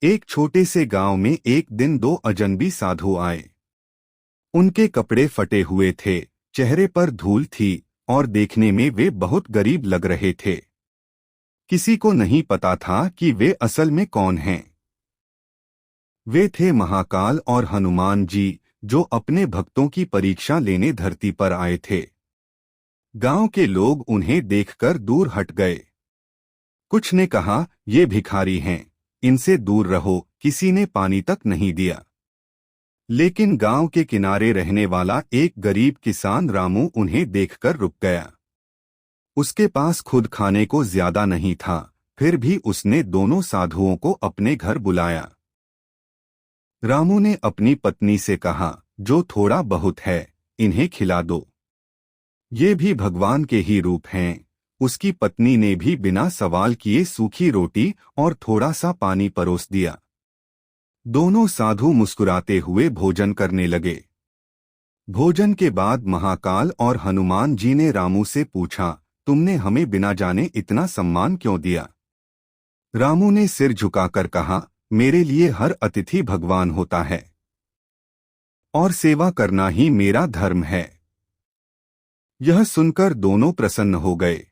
एक छोटे से गांव में एक दिन दो अजनबी साधु आए। उनके कपड़े फटे हुए थे, चेहरे पर धूल थी और देखने में वे बहुत गरीब लग रहे थे। किसी को नहीं पता था कि वे असल में कौन हैं। वे थे महाकाल और हनुमान जी, जो अपने भक्तों की परीक्षा लेने धरती पर आए थे। गांव के लोग उन्हें देखकर दूर हट गए। कुछ ने कहा, ये भिखारी हैं, इनसे दूर रहो। किसी ने पानी तक नहीं दिया। लेकिन गांव के किनारे रहने वाला एक गरीब किसान रामू उन्हें देखकर रुक गया। उसके पास खुद खाने को ज्यादा नहीं था, फिर भी उसने दोनों साधुओं को अपने घर बुलाया। रामू ने अपनी पत्नी से कहा, जो थोड़ा बहुत है, इन्हें खिला दो। ये भी भगवान के ही रूप हैं। उसकी पत्नी ने भी बिना सवाल किए सूखी रोटी और थोड़ा सा पानी परोस दिया। दोनों साधु मुस्कुराते हुए भोजन करने लगे। भोजन के बाद महाकाल और हनुमान जी ने रामू से पूछा, तुमने हमें बिना जाने इतना सम्मान क्यों दिया? रामू ने सिर झुकाकर कहा, मेरे लिए हर अतिथि भगवान होता है और सेवा करना ही मेरा धर्म है। यह सुनकर दोनों प्रसन्न हो गए।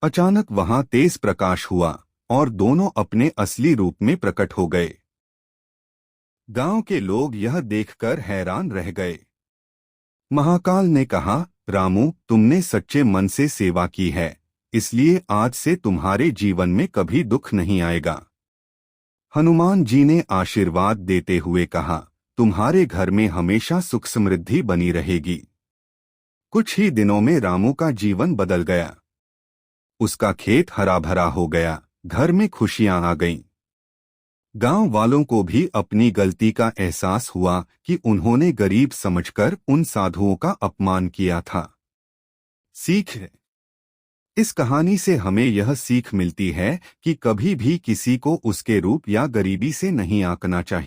अचानक वहां तेज प्रकाश हुआ और दोनों अपने असली रूप में प्रकट हो गए। गांव के लोग यह देखकर हैरान रह गए। महाकाल ने कहा, रामू, तुमने सच्चे मन से सेवा की है, इसलिए आज से तुम्हारे जीवन में कभी दुख नहीं आएगा। हनुमान जी ने आशीर्वाद देते हुए कहा, तुम्हारे घर में हमेशा सुख समृद्धि बनी रहेगी। कुछ ही दिनों में रामू का जीवन बदल गया। उसका खेत हरा भरा हो गया, घर में खुशियां आ गईं। गांव वालों को भी अपनी गलती का एहसास हुआ कि उन्होंने गरीब समझकर उन साधुओं का अपमान किया था। सीख है। इस कहानी से हमें यह सीख मिलती है कि कभी भी किसी को उसके रूप या गरीबी से नहीं आंकना चाहिए।